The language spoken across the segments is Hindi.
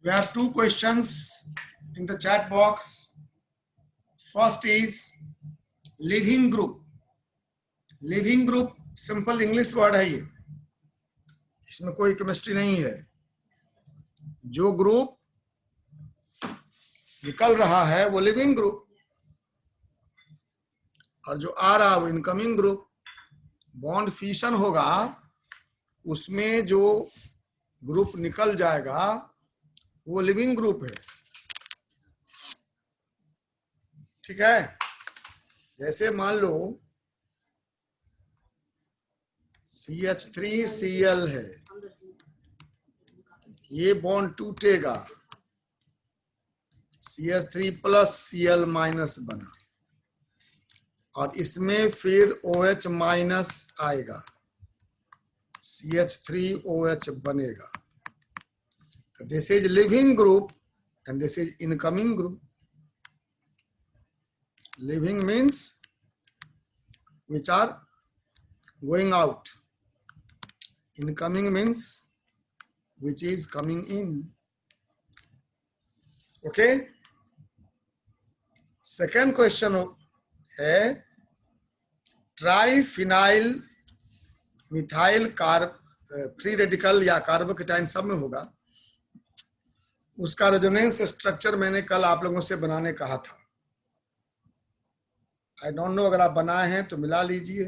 We have two questions in the chat box. First is living group. Leaving group simple English word है ये, इसमें कोई केमिस्ट्री नहीं है। जो ग्रुप निकल रहा है वो लिविंग ग्रुप, और जो आ रहा है वो इनकमिंग ग्रुप। बॉन्ड फिशन होगा, उसमें जो ग्रुप निकल जाएगा वो लिविंग ग्रुप है। ठीक है, जैसे मान लो CH3Cl है, ये बॉन्ड टूटेगा, CH3 प्लस Cl माइनस बना, और इसमें फिर OH माइनस आएगा, CH3OH बनेगा। तो this is leaving group and this is incoming group. Living means which are going out. Incoming means which is coming in. Okay. Second question है triphenyl methyl carb free radical या कार्बोकेटाइन सब में होगा। उसका रेजोनेंस स्ट्रक्चर मैंने कल आप लोगों से बनाने कहा था। आई डोंट नो, अगर आप बनाए हैं तो मिला लीजिए,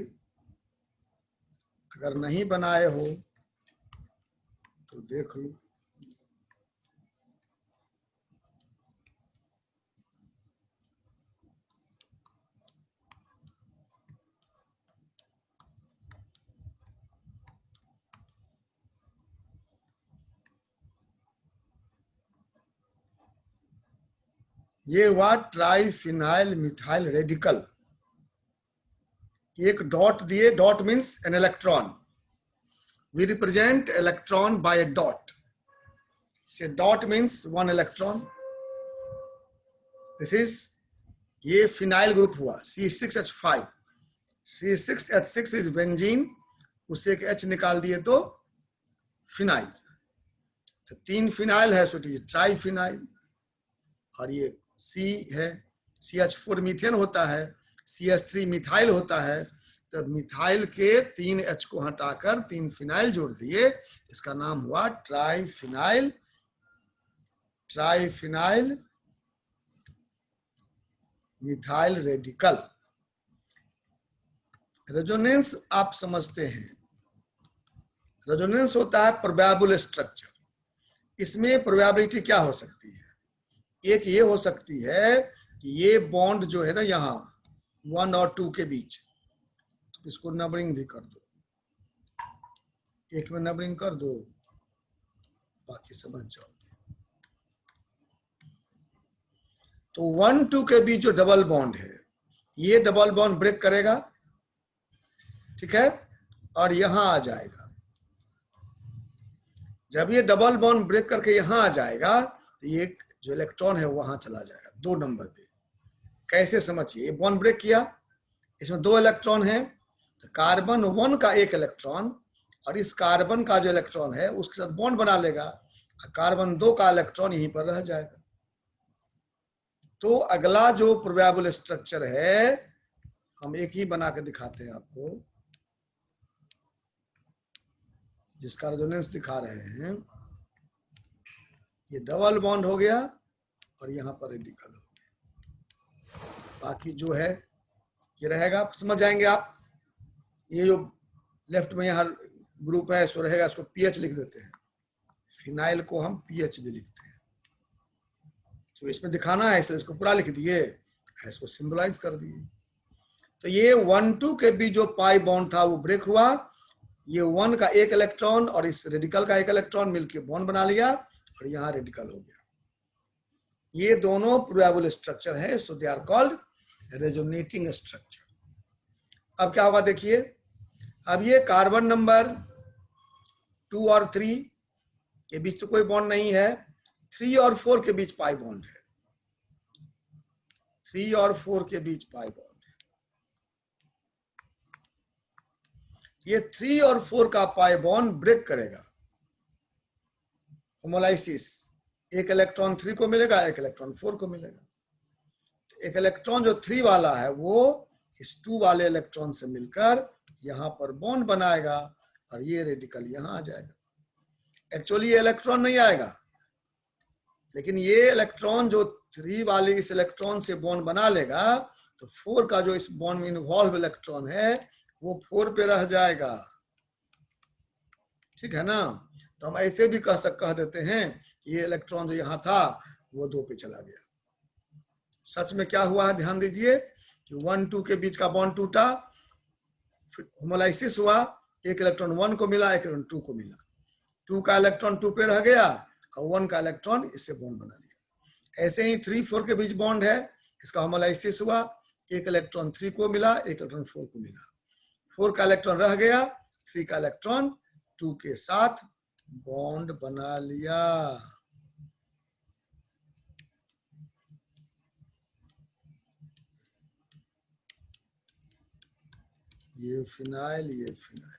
अगर नहीं बनाए हो तो देख लो। ये हुआ ट्राइफिनाइल मिथाइल रेडिकल। एक डॉट दिए, dot means an electron. We represent electron by a dot. So dot means one electron. This is ये फिनाइल ग्रुप हुआ C6H5। C6H6 इज बेंजीन, उससे एक H निकाल दिए तो फिनाइल। तो 3 फिनाइल है, सो इट इज ट्राइफिनाइल। और ये C है, CH4 मीथेन होता है, CH3 मिथाइल होता है। तो मिथाइल के 3 H को हटाकर 3 फिनाइल जोड़ दिए, इसका नाम हुआ ट्राइफिनाइल मिथाइल रेडिकल। रेजोनेंस आप समझते हैं, रेजोनेंस होता है प्रोबेबल स्ट्रक्चर। इसमें प्रोबेबिलिटी क्या हो सकती है? एक ये हो सकती है कि ये बॉन्ड जो है ना यहाँ 1 और 2 के बीच, इसको नंबरिंग भी कर दो, एक में नंबरिंग कर दो, बाकी समझ जाओ। तो 1-2 के बीच जो डबल बॉन्ड है, ये डबल बॉन्ड ब्रेक करेगा, ठीक है, और यहां आ जाएगा। जब ये डबल बॉन्ड ब्रेक करके यहां आ जाएगा तो ये जो इलेक्ट्रॉन है वहां चला जाएगा 2 नंबर पे। कैसे समझिए, ये बॉन्ड ब्रेक किया, इसमें 2 इलेक्ट्रॉन है, तो कार्बन 1 का 1 इलेक्ट्रॉन और इस कार्बन का जो इलेक्ट्रॉन है उसके साथ बॉन्ड बना लेगा, कार्बन 2 का इलेक्ट्रॉन यहीं पर रह जाएगा। तो अगला जो प्रोबेबल स्ट्रक्चर है, हम एक ही बना के दिखाते हैं आपको, जिसका रेजोनेंस दिखा रहे हैं। ये डबल बॉन्ड हो गया और यहाँ पर रेडिकल हो गया। बाकी जो है ये रहेगा, समझ जाएंगे आप। ये जो लेफ्ट में यहाँ ग्रुप है सो रहेगा, इसको पीएच लिख देते हैं। फिनाइल को हम पीएच भी लिखते हैं। तो इसमें दिखाना है इसलिए इसको पूरा लिख दिए, इसको सिंबलाइज कर दिए। तो ये 1-2 के बीच जो पाई बॉन्ड था वो ब्रेक हुआ। ये 1 का 1 इलेक्ट्रॉन और इस रेडिकल का 1 इलेक्ट्रॉन मिलकर बॉन्ड बना लिया और यहाँ रेडिकल हो गया। ये दोनों प्रोबेबल स्ट्रक्चर है, so they are called resonating structure. अब क्या होगा देखिए, अब ये कार्बन नंबर 2 और 3 के बीच तो कोई बॉन्ड नहीं है, 3 और 4 के बीच पाई बॉन्ड है, 3 और 4 के बीच पाई बॉन्ड है। ये 3 और 4 का पाई बॉन्ड ब्रेक करेगा, होमोलाइसिस, एक इलेक्ट्रॉन 3 को मिलेगा, एक इलेक्ट्रॉन 4 को मिलेगा। एक इलेक्ट्रॉन जो 3 वाला है वो इस 2 वाले इलेक्ट्रॉन से मिलकर यहाँ पर बॉन्ड बनाएगा और ये रेडिकल यहाँ आ जाएगा। एक्चुअली ये इलेक्ट्रॉन नहीं आएगा, लेकिन ये इलेक्ट्रॉन जो 3 वाले इस इलेक्ट्रॉन से बॉन्ड बना लेगा तो 4 का जो इस बॉन्ड में इन्वॉल्व इलेक्ट्रॉन है वो 4 पे रह जाएगा। ठीक है ना? तो हम ऐसे भी कह देते हैं ये इलेक्ट्रॉन जो यहाँ था वो 2 पे चला गया। सच में क्या हुआ है ध्यान दीजिए कि 1-2 के बीच का बॉन्ड टूटा, होमोलाइसिस हुआ, एक इलेक्ट्रॉन 1 को मिला, एक इलेक्ट्रॉन 2 को मिला। 2 का इलेक्ट्रॉन 2 पे रह गया और 1 का इलेक्ट्रॉन इससे बॉन्ड बना लिया। ऐसे ही 3-4 के बीच बॉन्ड है, इसका होमोलाइसिस हुआ, एक इलेक्ट्रॉन 3 को मिला, एक इलेक्ट्रॉन 4 को मिला। 4 का इलेक्ट्रॉन रह गया, 3 का इलेक्ट्रॉन 2 के साथ बॉन्ड बना लिया। ये फिनाइल, ये फिनाइल,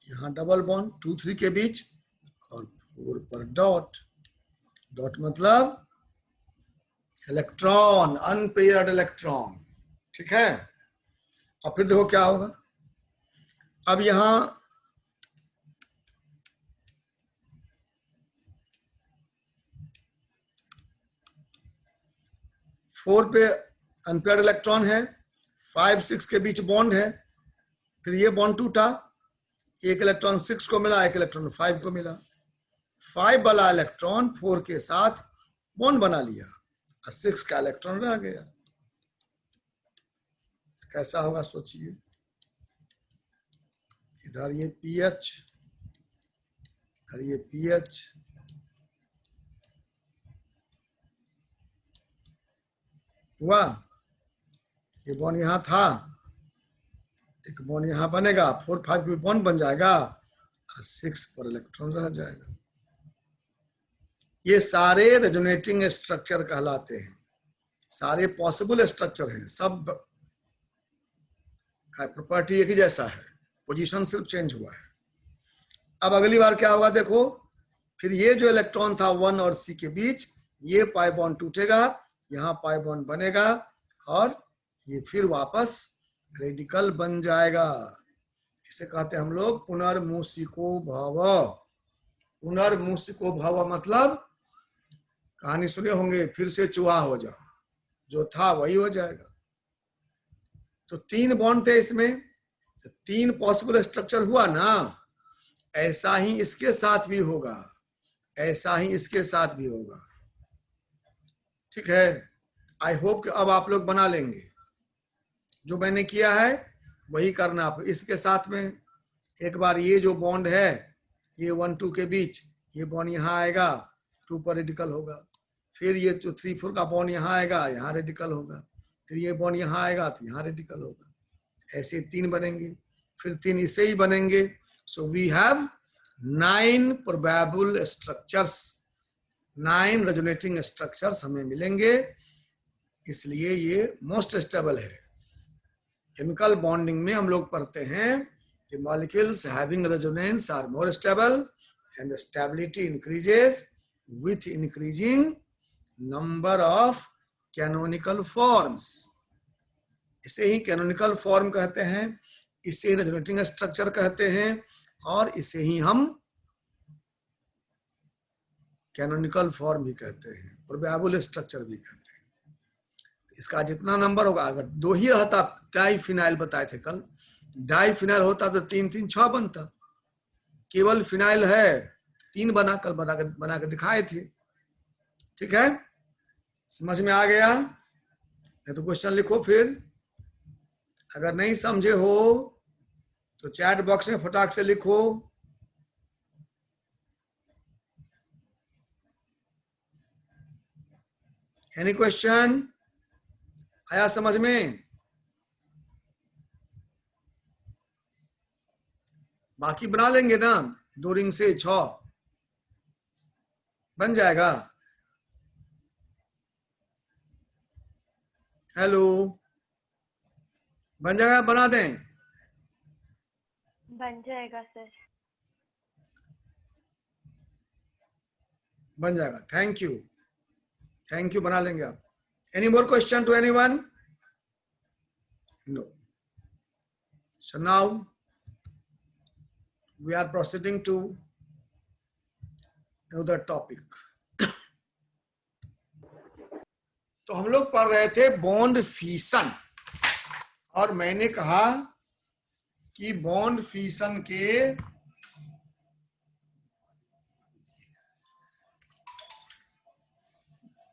यहाँ डबल बॉन्ड 2-3 के बीच और 4 पर डॉट। डॉट मतलब इलेक्ट्रॉन, अनपेयर्ड इलेक्ट्रॉन। ठीक है? और फिर देखो क्या होगा। अब यहां 4 पे अनपेयर्ड इलेक्ट्रॉन है, 5-6 के बीच बॉन्ड है, फिर ये बॉन्ड टूटा, एक इलेक्ट्रॉन 6 को मिला, एक इलेक्ट्रॉन 5 को मिला। 5 वाला इलेक्ट्रॉन 4 के साथ बॉन्ड बना लिया और 6 का इलेक्ट्रॉन रह गया। कैसा होगा सोचिए। इधर ये पीएच, इधर ये पीएच, हुआ, ये बॉन्ड यहां था, एक बॉन्ड यहां बनेगा, 4-5 पे बॉन्ड बन जाएगा और 6 पर इलेक्ट्रॉन रह जाएगा। ये सारे रेजोनेटिंग स्ट्रक्चर कहलाते हैं, सारे पॉसिबल स्ट्रक्चर हैं, सब का प्रॉपर्टी एक ही जैसा है, पोजीशन सिर्फ चेंज हुआ है। अब अगली बार क्या होगा देखो, फिर ये जो इलेक्ट्रॉन था 1 और C के बीच, ये पाई बॉन्ड टूटेगा, यहाँ पाई बॉन्ड बनेगा और ये फिर वापस रेडिकल बन जाएगा। इसे कहते हैं हम लोग पुनर्मूषिको भव। पुनर्मूषिको भव मतलब कहानी सुने होंगे, फिर से चूहा हो जाओ, जो था वही हो जाएगा। तो 3 बॉन्ड थे इसमें, तो 3 पॉसिबल स्ट्रक्चर हुआ ना, ऐसा ही इसके साथ भी होगा, ऐसा ही इसके साथ भी होगा। ठीक है? आई होप कि अब आप लोग बना लेंगे, जो मैंने किया है वही करना आप। इसके साथ में एक बार ये जो बॉन्ड है, ये 1-2 के बीच, ये बॉन्ड यहाँ आएगा, 2 पर रेडिकल होगा, फिर ये जो 3-4 का बॉन्ड यहाँ आएगा, यहाँ रेडिकल होगा, फिर ये बॉन्ड यहाँ आएगा तो यहाँ रेडिकल होगा। ऐसे 3 बनेंगे, फिर 3 इससे ही बनेंगे। So we have 9 probable structures, 9 resonating structures हमें मिलेंगे, इसलिए ये मोस्ट स्टेबल है। केमिकल बॉन्डिंग में हम लोग पढ़ते हैं कि molecules having resonance are more stable and stability increases with increasing number of canonical forms. इसे ही कैनोनिकल फॉर्म कहते हैं, इसे रेजोनेटिंग स्ट्रक्चर कहते हैं और इसे ही हम कैनोनिकल फॉर्म भी कहते हैं, प्रोबेबल स्ट्रक्चर भी कहते हैं। इसका जितना नंबर होगा, अगर 2 ही रहता, डाई फिनाइल बताए थे कल, डाई फिनाइल होता तो 3-3 6 बनता, केवल फिनाइल है 3 बना, कल बना के दिखाए थे। ठीक है? समझ में आ गया? नहीं तो क्वेश्चन लिखो, फिर अगर नहीं समझे हो तो चैट बॉक्स में फटाक से लिखो। Any question? आया समझ में? बाकी बना लेंगे ना, 2 रिंग से 6 बन जाएगा। हेलो, बन जाएगा? बना दें? बन जाएगा सर। बन जाएगा। थैंक यू, बना लेंगे आप। Any more question to anyone? No. So now we are proceeding to another topic. तो हम लोग पढ़ रहे थे बॉन्ड फिशन, और मैंने कहा कि बॉन्ड फिशन के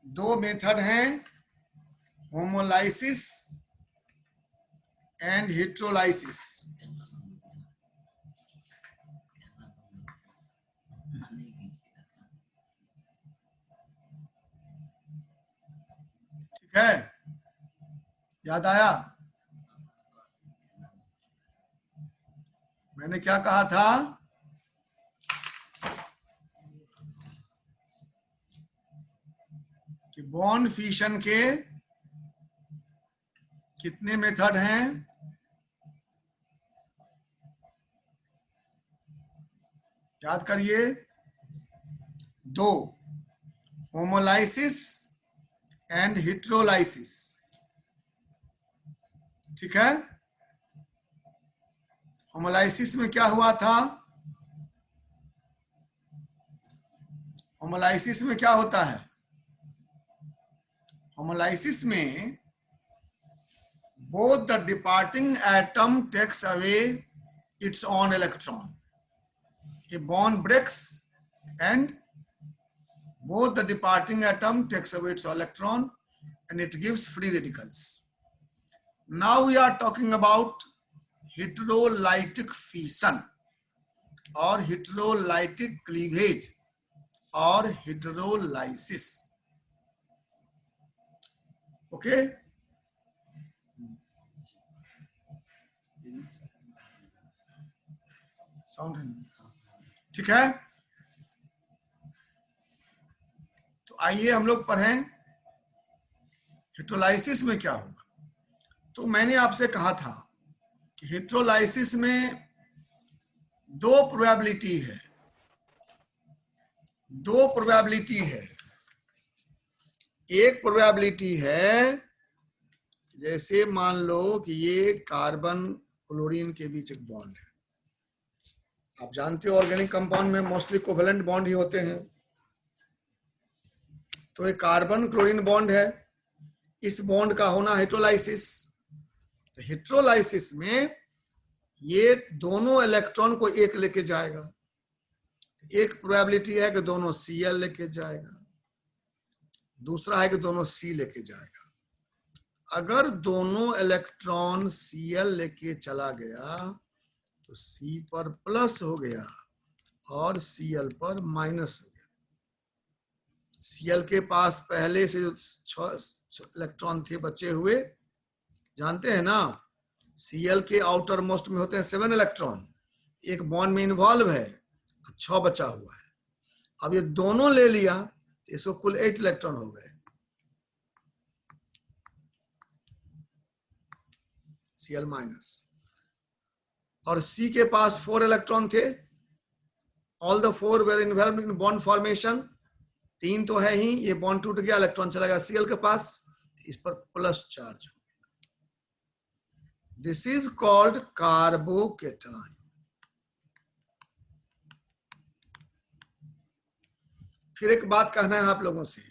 दो मेथड हैं, होमोलाइसिस एंड हेटेरोलाइसिस। ठीक है, याद आया? मैंने क्या कहा था? कि बॉन्ड फिशन के कितने मेथड हैं? याद करिए, दो, होमोलाइसिस एंड हेटेरोलाइसिस। ठीक है, होमोलाइसिस में क्या हुआ था? होमोलाइसिस में क्या होता है? होमोलाइसिस में both the departing atom takes away its own electron. A bond breaks and both the departing atom takes away its electron and it gives free radicals. Now we are talking about heterolytic fission or heterolytic cleavage or heterolysis. Okay? ठीक है, तो आइए हम लोग पढ़ें हेटेरोलाइसिस में क्या होगा। तो मैंने आपसे कहा था कि हेटेरोलाइसिस में दो प्रोबेबिलिटी है, एक प्रोबेबिलिटी है, जैसे मान लो कि ये कार्बन क्लोरीन के बीच एक बॉन्ड है। आप जानते हो ऑर्गेनिक कंपाउंड में मोस्टली कोवेलेंट बॉन्ड ही होते हैं। तो ये कार्बन क्लोरीन बॉन्ड है, इस बॉन्ड का होना हेटेरोलाइसिस। तो हेटेरोलाइसिस में ये दोनों इलेक्ट्रॉन को एक लेके जाएगा। एक प्रोबेबिलिटी है कि दोनों Cl लेके जाएगा, दूसरा है कि दोनों C लेके जाएगा। अगर दोनों इलेक्ट्रॉन Cl लेके चला गया तो C पर प्लस हो गया और Cl पर माइनस हो गया। Cl के पास पहले से जो 6 इलेक्ट्रॉन थे बचे हुए, जानते हैं ना, Cl के आउटर मोस्ट में होते हैं 7 इलेक्ट्रॉन, एक बॉन्ड में इन्वॉल्व है, 6 बचा हुआ है। अब ये दोनों ले लिया तो इसको कुल 8 इलेक्ट्रॉन हो गए Cl माइनस। और C के पास 4 इलेक्ट्रॉन थे, all the 4 were involved in bond formation. 3 तो है ही, ये बॉन्ड टूट गया, इलेक्ट्रॉन चला गया Cl के पास, इस पर plus charge. This is called carbocation. फिर एक बात कहना है आप लोगों से,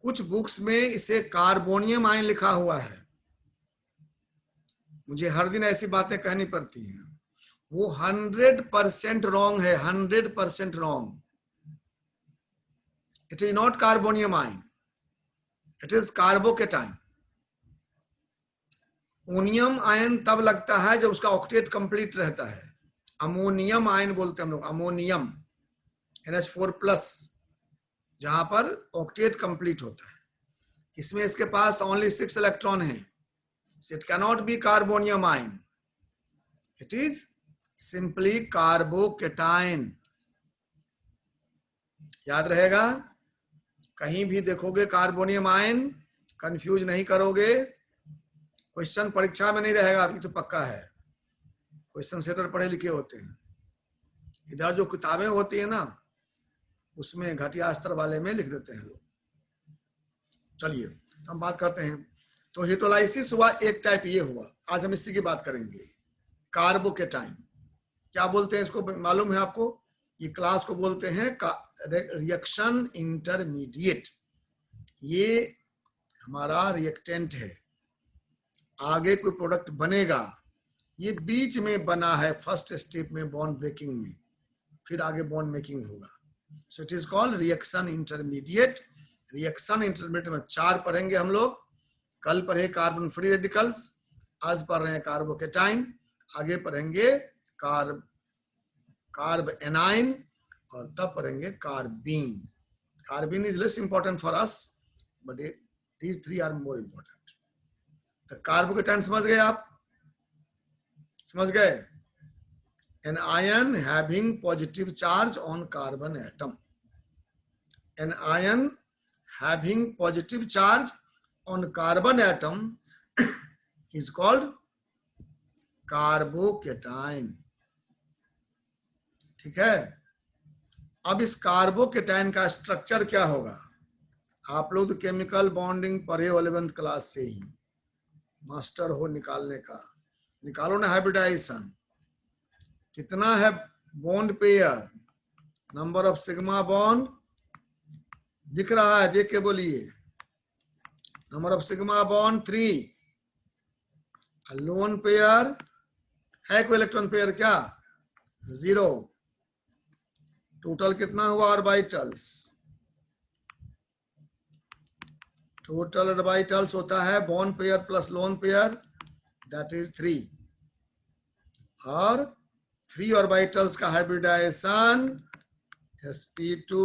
कुछ बुक्स में इसे कार्बोनियम आयन लिखा हुआ है। मुझे हर दिन ऐसी बातें कहनी पड़ती हैं, वो 100% रॉन्ग है, 100% wrong. It is not carbonium ion, it is carbocation. Onium ion तब लगता है जब उसका ऑक्टेट कंप्लीट रहता है। अमोनियम आयन बोलते हैं हम लोग, अमोनियम NH4+, जहां पर ऑक्टेट कंप्लीट होता है। इसमें इसके पास ओनली 6 इलेक्ट्रॉन है। It cannot be carbonium ion, it is simply carbocation. याद रहेगा, कहीं भी देखोगे कार्बोनियम आयन, कंफ्यूज नहीं करोगे। क्वेश्चन परीक्षा में नहीं रहेगा, अभी तो पक्का है, क्वेश्चन सेटर पढ़े लिखे होते हैं। इधर जो किताबें होती है ना, उसमें घटिया स्तर वाले में लिख देते हैं लोग। चलिए हम बात करते हैं। तो हेटेरोलाइसिस हुआ एक टाइप, ये हुआ। आज हम इसी की बात करेंगे, कार्बोकेटाइन। क्या बोलते हैं इसको, मालूम है आपको? ये क्लास को बोलते हैं रिएक्शन इंटरमीडिएट। ये हमारा रिएक्टेंट है, आगे कोई प्रोडक्ट बनेगा, ये बीच में बना है फर्स्ट स्टेप में बॉन्ड ब्रेकिंग में, फिर आगे बॉन्ड मेकिंग होगा। So it is called reaction intermediate. Reaction intermediate में 4 पढ़ेंगे हम लोग। कल पढ़े कार्बन फ्री रेडिकल्स, आज पढ़ रहे हैं कार्बोकेटाइन, आगे पढ़ेंगे कार्ब एनाइन, और तब पढ़ेंगे carbene. Carbene is less important for us, but these 3 are more important. तो कार्बोकेटाइन समझ गए आप? समझ गए? An ion having positive charge on carbon atom. An ion having positive charge on carbon atom is called carbocation. ठीक है। अब इस कार्बोकेटाइन का स्ट्रक्चर क्या होगा? आप लोग तो केमिकल बॉन्डिंग पढ़े हो 11th क्लास से ही, मास्टर हो निकालने का। निकालो ना हाइब्रिडाइजेशन। कितना है bond pair? Number of sigma bond दिख रहा है, देख के बोलिए। Number of sigma bond 3। Lone pair है कोई इलेक्ट्रॉन पेयर क्या? 0। टोटल कितना हुआ ऑर्बिटल्स? टोटल ऑर्बिटल्स होता है bond pair plus lone pair, that is 3। और 3 ऑर्बिटल्स का हाइब्रिडाइजेशन sp2,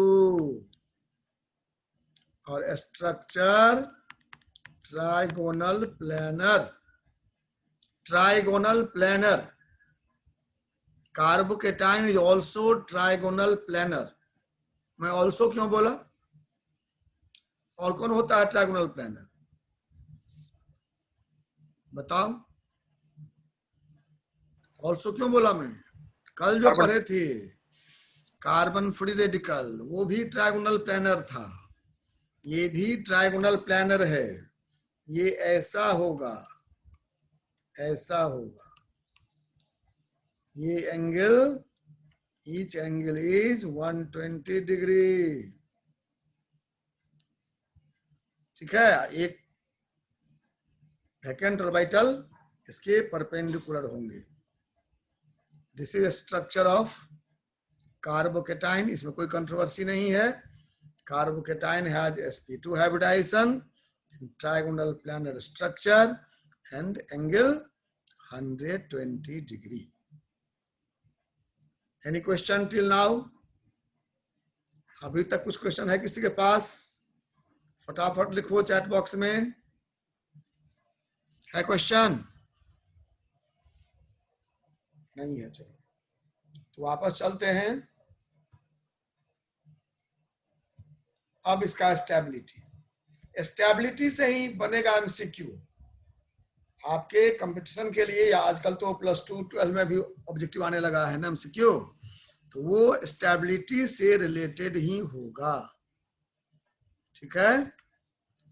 और structure trigonal planar. Trigonal planar, carbocation is also trigonal planar. मैं ऑल्सो क्यों बोला? और कौन होता है ट्राइगोनल प्लेनर? बताओ, ऑल्सो क्यों बोला मैं? कल जो पढ़े थे कार्बन फ्री रेडिकल, वो भी ट्राइगोनल प्लेनर था। ये भी ट्राइगोनल प्लेनर है। ये ऐसा होगा, ऐसा होगा। ये angle, each angle is 120 degree. ठीक है। एक वैकेंट ऑर्बिटल इसके परपेंडिकुलर होंगे। This is structure of carbocation. इसमें कोई कंट्रोवर्सी नहीं है। Carbocation has sp2 hybridization, trigonal planar structure and angle 120 degree. Any question till now? अभी तक कुछ क्वेश्चन है किसी के पास? फटाफट लिखो चैट बॉक्स में। है क्वेश्चन? नहीं है। चलो तो वापस चलते हैं। अब इसका स्टेबिलिटी, स्टेबिलिटी से ही बनेगा एमसीक्यू आपके कंपटीशन के लिए, या आजकल तो +2 12 में भी ऑब्जेक्टिव आने लगा है ना एमसीक्यू, तो वो स्टेबिलिटी से रिलेटेड ही होगा। ठीक है।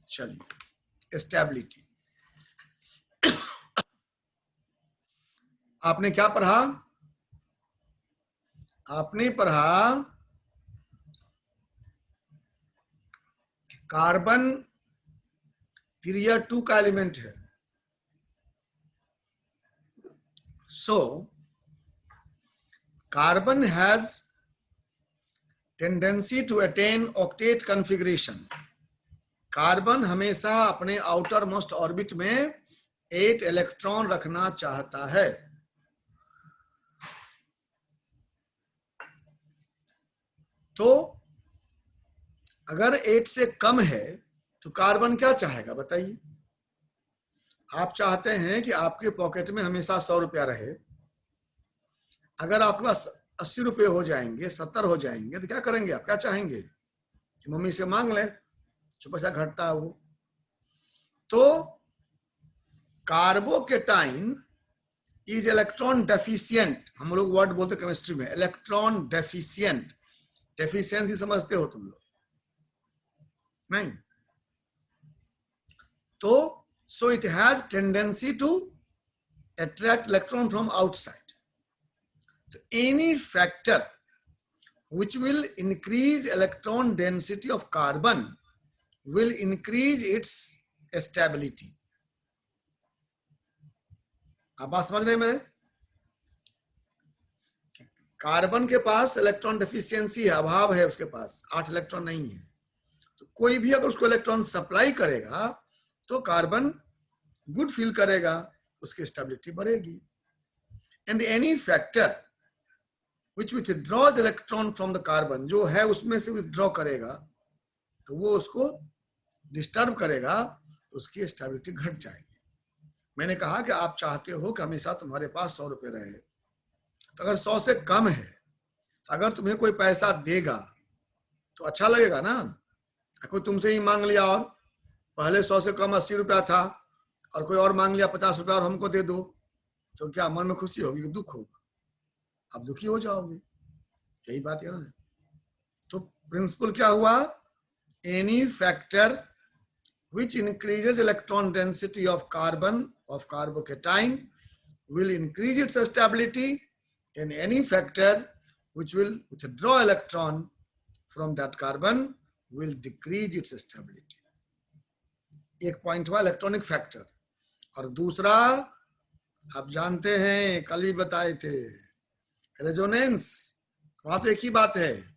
चलिए, स्टेबिलिटी आपने क्या पढ़ा? आपने पढ़ा कार्बन पीरियड 2 का एलिमेंट है। So carbon has tendency to attain octet configuration. Carbon हमेशा अपने आउटर मोस्ट ऑर्बिट में 8 इलेक्ट्रॉन रखना चाहता है। तो अगर 8 से कम है तो कार्बन क्या चाहेगा बताइए? आप चाहते हैं कि आपके पॉकेट में हमेशा 100 रुपया रहे। अगर आपके पास 80 रुपये हो जाएंगे, 70 हो जाएंगे, तो क्या करेंगे आप? क्या चाहेंगे कि मम्मी से मांग ले, जो पैसा घटता है वो। तो कार्बोकेटाइन इज इलेक्ट्रॉन डेफिशिएंट। हम लोग वर्ड बोलते केमिस्ट्री में, इलेक्ट्रॉन डेफिशिएंट। डेफिशिएंसी समझते हो तुम लोग? नहीं। तो so it has tendency to attract electron from outside. So any factor which will increase electron density of carbon will increase its stability. आप बात समझ रहे हैं मेरे? कार्बन के पास इलेक्ट्रॉन डेफिशिएंसी है, अभाव है, उसके पास 8 इलेक्ट्रॉन नहीं है। तो कोई भी अगर उसको इलेक्ट्रॉन सप्लाई करेगा तो कार्बन गुड फील करेगा, उसकी स्टेबिलिटी बढ़ेगी। And any factor which withdraws electron from the carbon, जो है उसमें से विथड्रॉ करेगा तो वो उसको डिस्टर्ब करेगा, उसकी स्टेबिलिटी घट जाएगी। मैंने कहा कि आप चाहते हो कि हमेशा तुम्हारे पास 100 रुपए रहे, तो अगर 100 से कम है, अगर तुम्हें कोई पैसा देगा तो अच्छा लगेगा ना। कोई तुमसे ही मांग लिया और पहले 100 से कम 80 रुपया था और कोई और मांग लिया 50 रुपया और हमको दे दो, तो क्या मन में खुशी होगी कि दुख होगा? आप दुखी हो जाओगे। यही बात यहाँ है। तो प्रिंसिपल क्या हुआ? Any factor which increases electron density of carbon of carbocation will increase its stability, and any factor which will withdraw electron from that carbon will decrease its stability. एक पॉइंट हुआ इलेक्ट्रॉनिक फैक्टर, और दूसरा आप जानते हैं कल ही बताए थे रेजोनेंस। वहां तो एक ही बात है,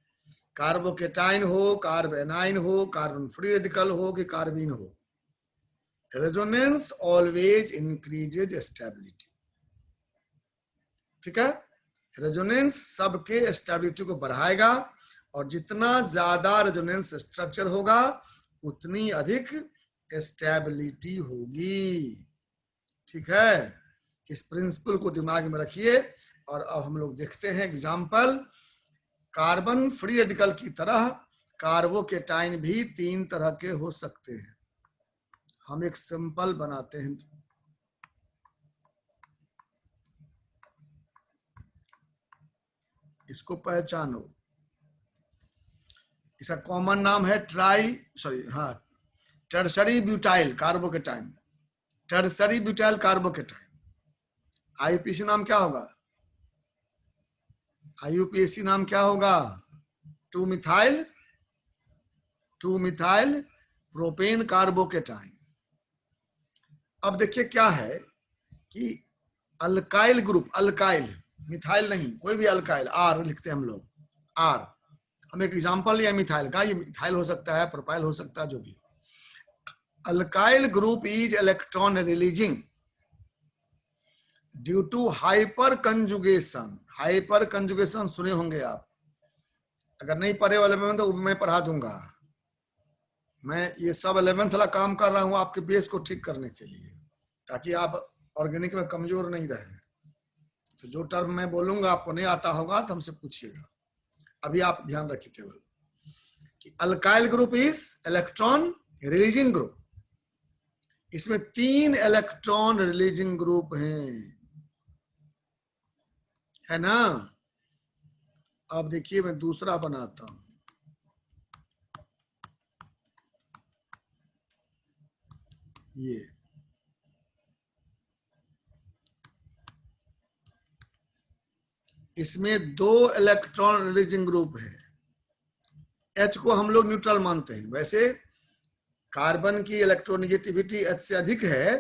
कार्बोकेटाइन हो, कार्बेनाइन हो, कार्बन फ्री रेडिकल हो कि कार्बीन हो, रेजोनेंस ऑलवेज इंक्रीजेज स्टेबिलिटी। ठीक है, रेजोनेंस सबके स्टेबिलिटी को बढ़ाएगा, और जितना ज्यादा रेजोनेंस स्ट्रक्चर होगा उतनी अधिक स्टेबिलिटी होगी। ठीक है, इस प्रिंसिपल को दिमाग में रखिए। और अब हम लोग देखते हैं एग्जाम्पल। कार्बन फ्री रेडिकल की तरह कार्बोकेटाइन भी 3 तरह के हो सकते हैं। हम एक सिंपल बनाते हैं। इसको पहचानो, इसका कॉमन नाम है tertiary butyl carbocation. Tertiary butyl carbocation. IUPAC नाम क्या होगा? आईयूपीएसी नाम क्या होगा? 2 मिथाइल प्रोपेन कार्बोकेटाइन। अब देखिए क्या है कि अल्काइल ग्रुप, अल्काइल मिथाइल नहीं, कोई भी अल्काइल, आर लिखते हैं हम लोग, आर। हम एक एग्जांपल लिया मिथाइल का, ये मिथाइल हो सकता है, प्रोपाइल हो सकता है, जो भी। Alkyl group is electron releasing due to hyperconjugation. Hyperconjugation सुने होंगे आप, अगर नहीं पढ़े वाले में तो मैं पढ़ा दूंगा। मैं ये सब 11th वाला काम कर रहा हूँ आपके बेस को ठीक करने के लिए, ताकि आप ऑर्गेनिक में कमजोर नहीं रहे। तो जो टर्म मैं बोलूंगा आपको नहीं आता होगा तो हमसे पूछिएगा। अभी आप ध्यान रखिए केवल कि alkyl group is electron releasing group. इसमें 3 इलेक्ट्रॉन रिलीजिंग ग्रुप हैं, है ना। अब देखिए मैं दूसरा बनाता हूं। ये इसमें 2 इलेक्ट्रॉन रिलीजिंग ग्रुप है। H को हम लोग न्यूट्रल मानते हैं। वैसे कार्बन की इलेक्ट्रोनेगेटिविटी H से अधिक है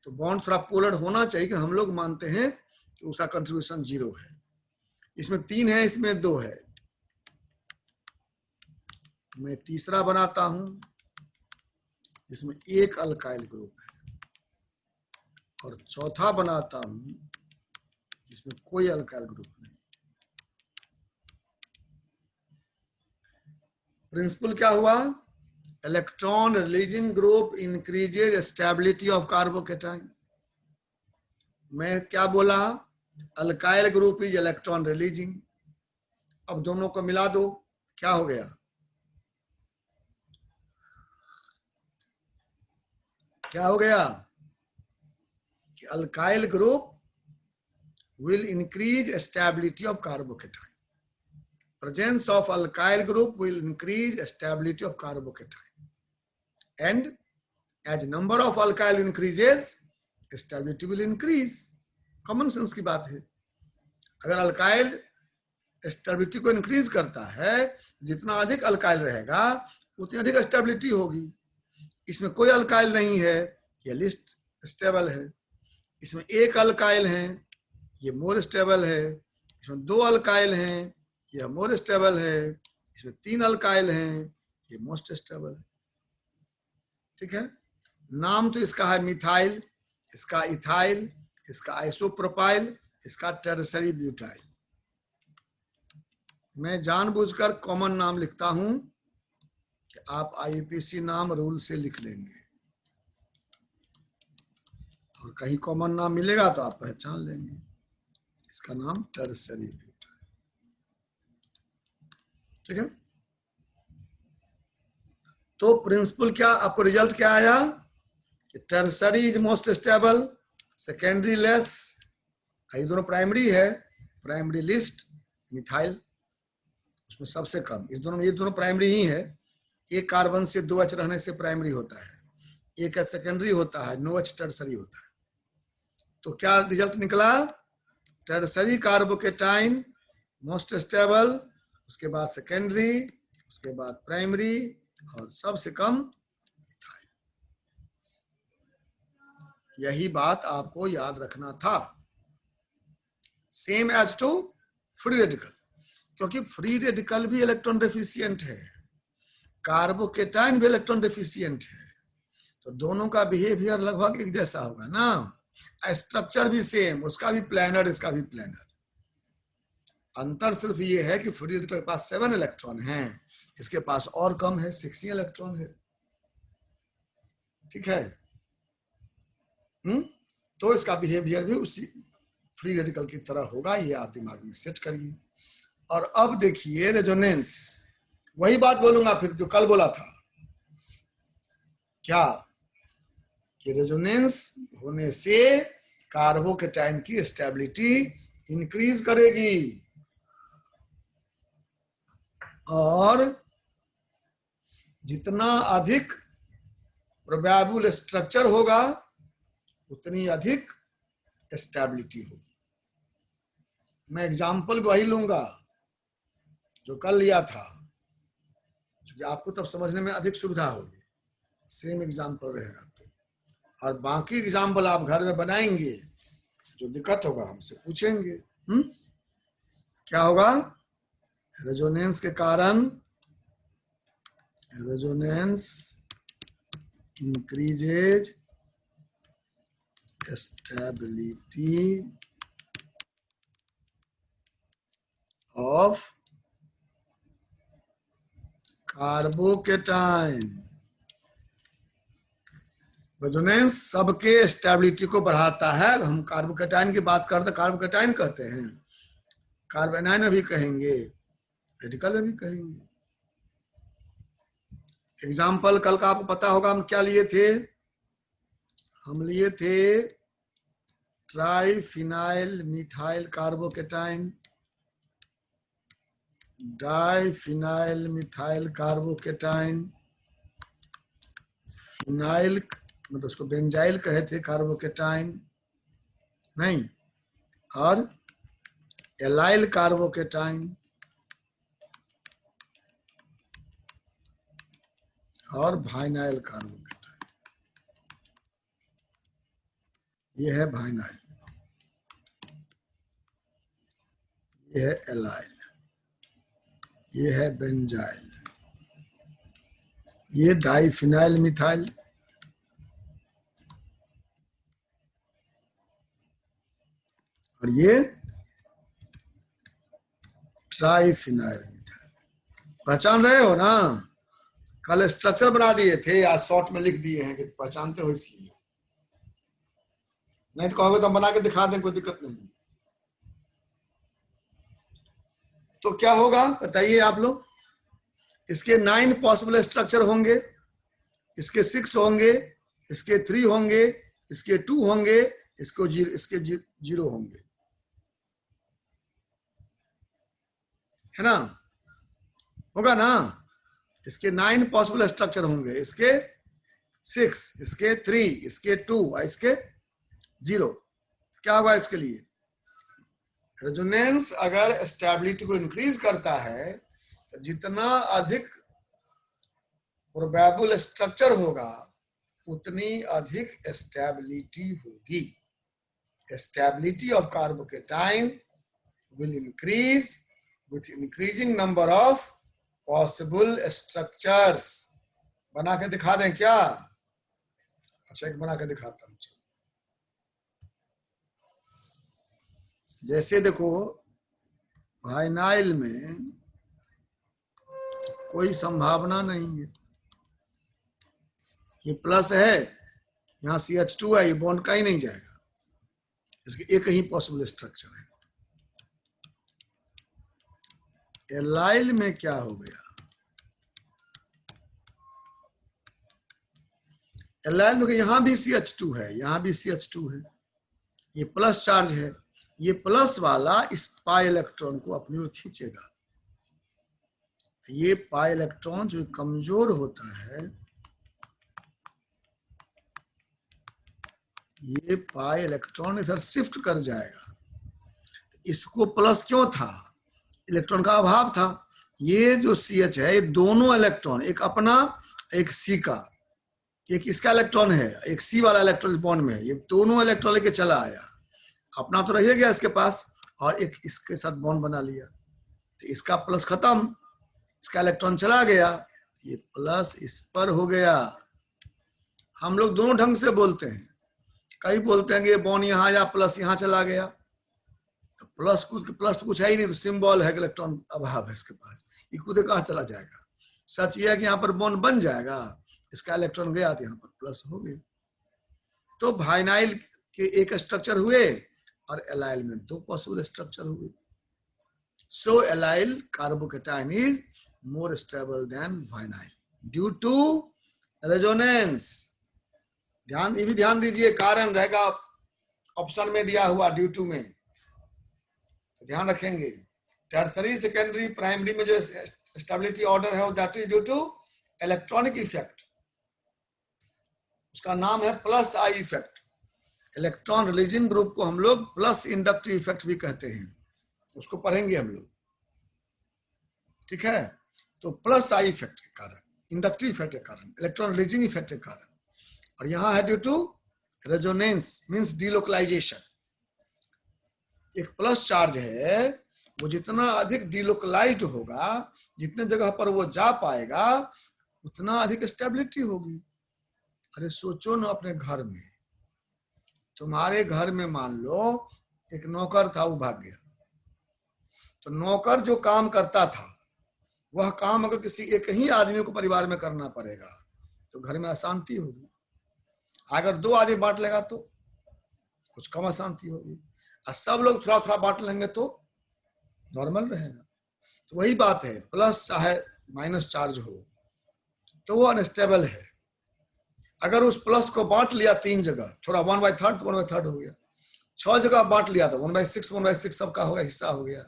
तो बॉन्ड थोड़ा पोलर होना चाहिए, कि हम लोग मानते हैं कि उसका कंट्रीब्यूशन 0 है। इसमें 3 है, इसमें 2 है। मैं तीसरा बनाता हूं, इसमें 1 अल्काइल ग्रुप है, और चौथा बनाता हूं जिसमें कोई अल्काइल ग्रुप नहीं। प्रिंसिपल क्या हुआ? Electron releasing group increases stability of carbocation. मैं क्या बोला? Alkyl group is electron releasing. अब दोनों को मिला दो, क्या हो गया? क्या हो गया कि alkyl group will increase stability of carbocation. presence of alkyl group will increase stability of carbocation, and as number of alkyl increases, stability will increase. Common sense की बात है. अगर अल्काइल स्टेबिलिटी को इंक्रीज करता है, जितना अधिक अल्काइल रहेगा उतनी अधिक स्टेबिलिटी होगी. इसमें कोई अल्काइल नहीं है, ये लिस्ट स्टेबल है. इसमें एक अल्काइल है, ये मोर स्टेबल है. इसमें दो अल्काइल हैं, ये मोर स्टेबल है. इसमें तीन अल्काइल हैं, ये मोस्ट स्टेबल है. ठीक है. नाम तो इसका है मिथाइल, इसका इथाइल, इसका आइसोप्रोपाइल, इसका टेरसरी ब्यूटाइल. मैं जानबूझकर कॉमन नाम लिखता हूं कि आप आईयूपीएसी नाम रूल से लिख लेंगे, और कहीं कॉमन नाम मिलेगा तो आप पहचान लेंगे. इसका नाम टेरसरी ब्यूटाइल. ठीक है. तो प्रिंसिपल क्या, आपको रिजल्ट क्या आया? Tertiary is most stable, secondary less, ये दोनों प्राइमरी है, प्राइमरी लिस्ट मिथाइल उसमें सबसे कम. इस दोनों, ये दोनों प्राइमरी ही है. एक कार्बन से 2 H रहने से प्राइमरी होता है, एक H सेकेंडरी होता है, 9 H टर्सरी होता है. तो क्या रिजल्ट निकला? टर्सरी कार्बोकेटाइन मोस्ट स्टेबल, उसके बाद सेकेंडरी, उसके बाद प्राइमरी, और सबसे कम मिथाइल. यही बात आपको याद रखना था. Same as to free radical, क्योंकि फ्री रेडिकल भी इलेक्ट्रॉन डेफिशिएंट है, कार्बोकेटाइन भी इलेक्ट्रॉन डेफिशिएंट है. तो दोनों का बिहेवियर लगभग एक जैसा होगा ना. स्ट्रक्चर भी सेम, उसका भी प्लानर, इसका भी प्लानर. अंतर सिर्फ ये है कि फ्री रेडिकल के पास 7 इलेक्ट्रॉन हैं, इसके पास और कम है, 6 ही इलेक्ट्रॉन है. ठीक है. तो इसका बिहेवियर भी उसी फ्री रेडिकल की तरह होगा, ये आप दिमाग में सेट करिए. और अब देखिए रेजोनेंस, वही बात बोलूंगा फिर जो कल बोला था. क्या कि रेजोनेंस होने से कार्बोकेटाइन की स्टेबिलिटी इंक्रीज करेगी, और जितना अधिक प्रोबेबल स्ट्रक्चर होगा उतनी अधिक स्टेबिलिटी होगी. मैं एग्जाम्पल वही लूंगा जो कल लिया था, क्योंकि आपको तब समझने में अधिक सुविधा होगी. सेम एग्जाम्पल रहेगा तो, और बाकी एग्जाम्पल आप घर में बनाएंगे, जो दिक्कत होगा हमसे पूछेंगे. क्या होगा? रेजोनेंस के कारण resonance increases stability of carbocation. Resonance सबके स्टेबिलिटी को बढ़ाता है. हम कार्बोकेटाइन की बात करते कार्बोकेटाइन कहते हैं, कार्बोनाइन में भी कहेंगे, रेडिकल में भी कहेंगे. एग्जाम्पल कल का आपको पता होगा हम क्या लिए थे. हम लिए थे triphenyl methyl carbocation, diphenyl methyl carbocation, phenyl मतलब उसको बेंजाइल कहे थे कार्बोकेटाइन नहीं, और एलाइल कार्बोकेटाइन, और वाइनाइल कार्बोकेटाइन. ये है वाइनाइल, ये है एलाइल, ये है बेंजाइल, ये डाइफिनाइल मिथाइल, और ये ट्राइफिनाइल मिथाइल. पहचान रहे हो ना? कल स्ट्रक्चर बना दिए थे, आज शॉर्ट में लिख दिए हैं कि पहचानते हो इसलिए. नहीं तो कहोगे तो हम बना के दिखा दें, कोई दिक्कत नहीं. तो क्या होगा बताइए आप लोग. इसके 9 पॉसिबल स्ट्रक्चर होंगे, इसके 6 होंगे, इसके 3 होंगे, इसके 2 होंगे, इसके 0 होंगे, है ना. होगा ना। इसके 9 पॉसिबल स्ट्रक्चर होंगे, इसके 6, इसके 3, इसके 2 और इसके 0। क्या होगा इसके लिए? रेजोनेंस अगर स्टेबिलिटी को इंक्रीज करता है तो जितना अधिक प्रोबेबल स्ट्रक्चर होगा उतनी अधिक स्टेबिलिटी होगी। Stability of carbocation will increase with increasing number of possible structures। बना के दिखा दें क्या? अच्छा, एक बना के दिखाता हूं। जैसे देखो, वाइनाइल में कोई संभावना नहीं है, ये प्लस है, यहाँ CH2 है, ये बॉन्ड का ही नहीं जाएगा, इसके एक ही पॉसिबल स्ट्रक्चर है। एलाइल में क्या हो गया? एलाइल में यहां भी CH2 है, यहां भी CH2 है, ये प्लस चार्ज है, ये प्लस वाला इस पाई इलेक्ट्रॉन को अपनी ओर खींचेगा। ये पाई इलेक्ट्रॉन जो कमजोर होता है, ये पाई इलेक्ट्रॉन इधर शिफ्ट कर जाएगा। इसको प्लस क्यों था? इलेक्ट्रॉन का अभाव था। ये जो CH है, ये दोनों इलेक्ट्रॉन, एक अपना एक C का, एक इसका इलेक्ट्रॉन है, एक C वाला इलेक्ट्रॉन बॉन्ड में है, ये दोनों इलेक्ट्रॉन लेके चला आया, अपना तो रह गया इसके पास और एक इसके साथ बॉन्ड बना लिया, तो इसका प्लस खत्म, इसका इलेक्ट्रॉन चला गया, ये प्लस इस पर हो गया। हम लोग दोनों ढंग से बोलते हैं, कई बोलते हैं कि ये बॉन्ड यहाँ या प्लस यहाँ चला गया, तो प्लस तो कुछ है ही नहीं, तो सिंबल है कि इलेक्ट्रॉन अभाव है इसके पास, ये खुद कहाँ चला जाएगा। सच ये है कि यहाँ पर बॉन्ड बन जाएगा, इसका इलेक्ट्रॉन गया तो यहाँ पर प्लस हो गया। तो वाइनाइल के एक स्ट्रक्चर हुए और एलाइल में 2 पॉसिबल स्ट्रक्चर हुए। So allyl carbocation is more stable than vinyl due to resonance. ये भी ध्यान दीजिए, कारण रहेगा ऑप्शन में दिया हुआ ड्यू टू में, तो ध्यान रखेंगे। टर्सरी, सेकेंडरी, प्राइमरी में जो स्टेबिलिटी ऑर्डर है that is due to electronic effect, उसका नाम है plus I effect. Electron releasing group को हम लोग प्लस इंडक्टिव इफेक्ट भी कहते हैं, उसको पढ़ेंगे हम लोग, ठीक है। तो प्लस आई इफेक्ट के कारण, इंडक्टिव इफेक्ट के कारण, इलेक्ट्रॉन रिलीजिंग इफेक्ट के कारण, और यहां है due to resonance means delocalisation. एक प्लस चार्ज है, वो जितना अधिक डिलोकलाइज्ड होगा, जितने जगह पर वो जा पाएगा उतना अधिक स्टेबिलिटी होगी। अरे सोचो ना, अपने घर में, तुम्हारे घर में मान लो एक नौकर था, वो भाग गया, तो नौकर जो काम करता था वह काम अगर किसी एक ही आदमी को परिवार में करना पड़ेगा तो घर में अशांति होगी। अगर 2 आदमी बांट लेगा तो कुछ कम अशांति होगी, और सब लोग थोड़ा थोड़ा बांट लेंगे तो नॉर्मल रहेगा। तो वही बात है, प्लस चाहे माइनस चार्ज हो तो वो अनस्टेबल है। अगर उस प्लस को बांट लिया 3 जगह, थोड़ा 1/3 तो 1/3 हो गया, 6 जगह बांट लिया तो 1/6 सबका होगा, हिस्सा हो गया,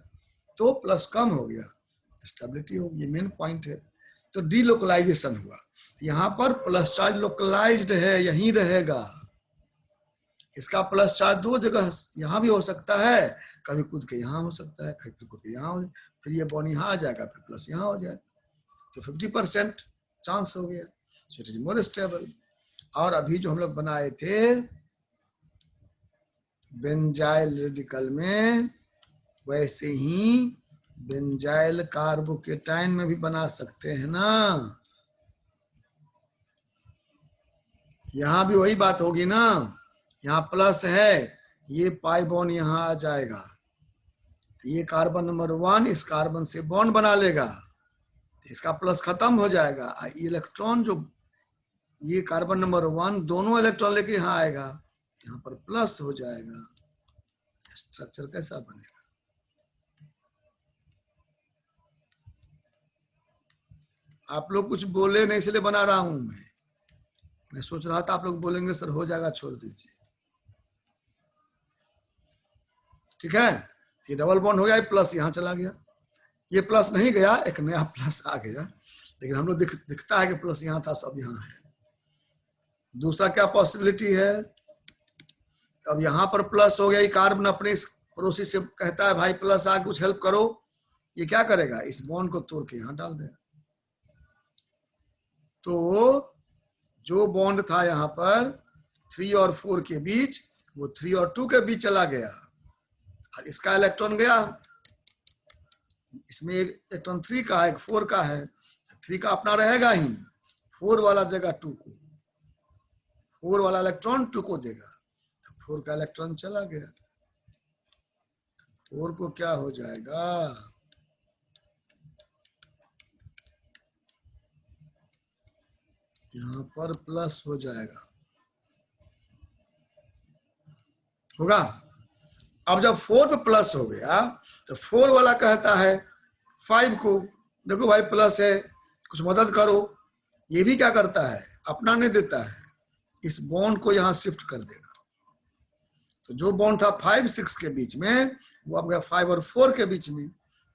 तो प्लस कम हो गया, स्टेबिलिटी होगी। ये मेन पॉइंट है। तो डीलोकलाइजेशन हुआ, यहाँ पर प्लस चार्ज लोकलाइज्ड है, यहीं रहेगा। इसका प्लस चार्ज 2 जगह यहाँ भी हो सकता है, कभी कूद के यहाँ हो सकता है, कभी कूद के यहाँ हो, फिर ये बॉन्ड यहाँ आ जाएगा, फिर प्लस यहाँ हो जाएगा, तो 50% चांस हो गया। So it is more stable. और अभी जो हम लोग बनाए थे बेंजाइल रेडिकल में, वैसे ही बेंजाइल कार्बोकेटाइन में भी बना सकते हैं ना। यहां भी वही बात होगी ना, यहाँ प्लस है, ये पाई बॉन्ड यहाँ आ जाएगा, ये कार्बन नंबर 1 इस कार्बन से बॉन्ड बना लेगा, इसका प्लस खत्म हो जाएगा। इलेक्ट्रॉन जो ये कार्बन नंबर 1 दोनों इलेक्ट्रॉन लेके यहाँ आएगा, यहाँ पर प्लस हो जाएगा। स्ट्रक्चर कैसा बनेगा? आप लोग कुछ बोले नहीं, इसलिए बना रहा हूं मैं सोच रहा था आप लोग बोलेंगे सर हो जाएगा, छोड़ दीजिए, ठीक है। ये डबल बॉन्ड हो गया, प्लस यहाँ चला गया, ये प्लस नहीं गया, एक नया प्लस आ गया, लेकिन हम लोग दिखता है कि प्लस यहाँ था, सब यहाँ है। दूसरा क्या पॉसिबिलिटी है, अब यहाँ पर प्लस हो गया, ये कार्बन अपने इस पड़ोसी से कहता है भाई प्लस आ, कुछ हेल्प करो, ये क्या करेगा, इस बॉन्ड को तोड़ के यहाँ डाल देगा। तो जो बॉन्ड था यहाँ पर 3 और 4 के बीच, वो 3 और 2 के बीच चला गया, और इसका इलेक्ट्रॉन गया, इसमें इलेक्ट्रॉन 3 का है, 4 का है, 3 का अपना रहेगा ही, 4 वाला देगा 2 को, 4 वाला इलेक्ट्रॉन 2 को देगा, 4 का इलेक्ट्रॉन चला गया, 4 को क्या हो जाएगा, यहाँ पर प्लस हो जाएगा, होगा। अब जब 4 पे प्लस हो गया तो 4 वाला कहता है 5 को, देखो भाई प्लस है, कुछ मदद करो, ये भी क्या करता है, अपना नहीं देता है, इस बॉन्ड को यहाँ शिफ्ट कर देगा। तो जो बॉन्ड था 5 6 के बीच में, वो अब गया 5 और 4 के बीच में,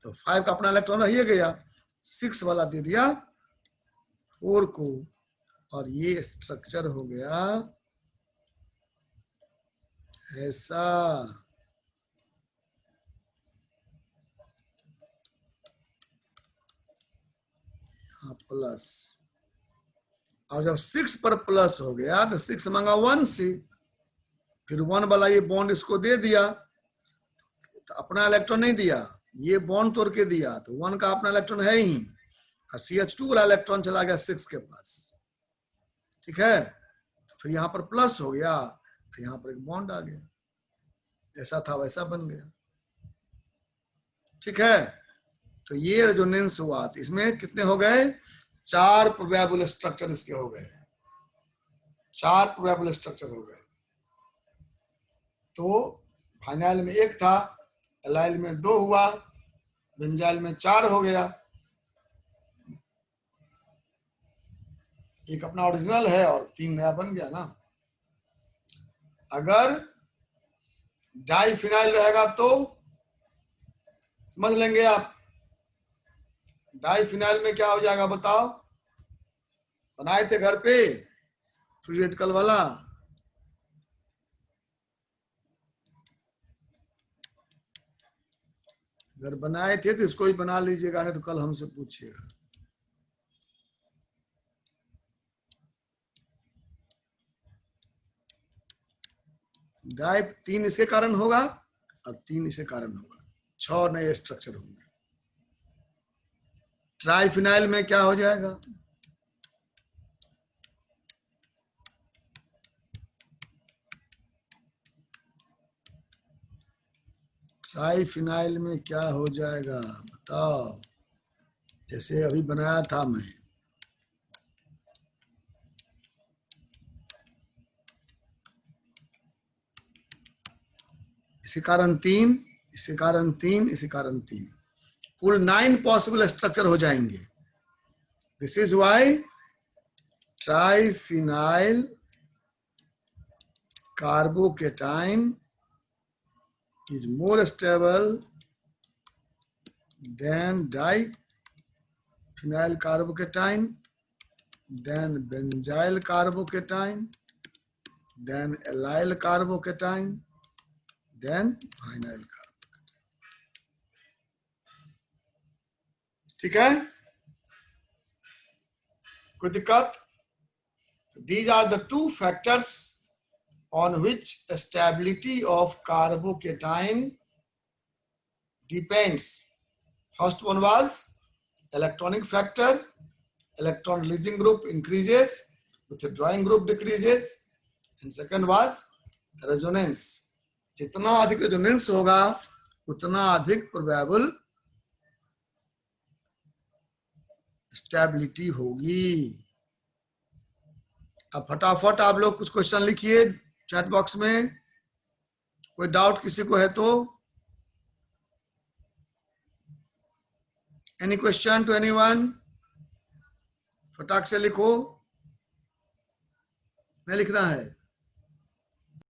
तो 5 का अपना इलेक्ट्रॉन रह गया, 6 वाला दे दिया 4 को, और ये स्ट्रक्चर हो गया ऐसा। हाँ प्लस, और जब 6 पर प्लस हो गया तो 6 मांगा 1 से, फिर 1 वाला ये बॉन्ड इसको दे दिया, तो अपना इलेक्ट्रॉन नहीं दिया, ये बॉन्ड तोड़ के दिया, तो 1 का अपना इलेक्ट्रॉन है ही, और CH2 वाला इलेक्ट्रॉन चला गया 6 के पास, ठीक है। तो फिर यहाँ पर प्लस हो गया, तो यहाँ पर एक बॉन्ड आ गया, जैसा था वैसा बन गया, ठीक है। तो ये रेजोनेंस हुआ, तो इसमें कितने हो गए, 4 प्रोबेबल स्ट्रक्चर इसके हो गए, 4 प्रोबेबल स्ट्रक्चर हो गए। तो फाइनाइल में 1 था, एलाइल में 2 हुआ, बेंजाइल में 4 हो गया, एक अपना ओरिजिनल है और 3 नया बन गया ना। अगर डाइफिनाइल रहेगा तो समझ लेंगे आप, डाइफिनाइल में क्या हो जाएगा बताओ, बनाए थे घर पे फ्री रेडिकल वाला, अगर बनाए थे तो इसको ही बना लीजिएगा, नहीं तो कल हमसे पूछिएगा। डाई 3 इसके कारण होगा और 3 इसके कारण होगा, 6 नए स्ट्रक्चर होंगे। ट्राइफिनाइल में क्या हो जाएगा, ट्राइफिनाइल में क्या हो जाएगा बताओ, जैसे अभी बनाया था मैं, इसी कारण 3, इसी कारण 3, इसी कारण 3, कुल 9 पॉसिबल स्ट्रक्चर हो जाएंगे। This is why triphenyl carbocation is more stable than diphenyl carbocation, than benzyl carbocation, than allyl carbocation, than phenyl carbocation, ठीक है, कोई दिक्कत? These are the 2 factors on which the stability of carbocation depends. First one was electronic factor, electron releasing group increases, withdrawing group decreases, and second was resonance. जितना अधिक रेजोनेंस होगा उतना अधिक प्रोबेबल स्टेबिलिटी होगी। अब फटाफट आप लोग कुछ क्वेश्चन लिखिए चैट बॉक्स में, कोई डाउट किसी को है तो, एनी क्वेश्चन टू एनीवन, फटाक से लिखो, नहीं लिखना है।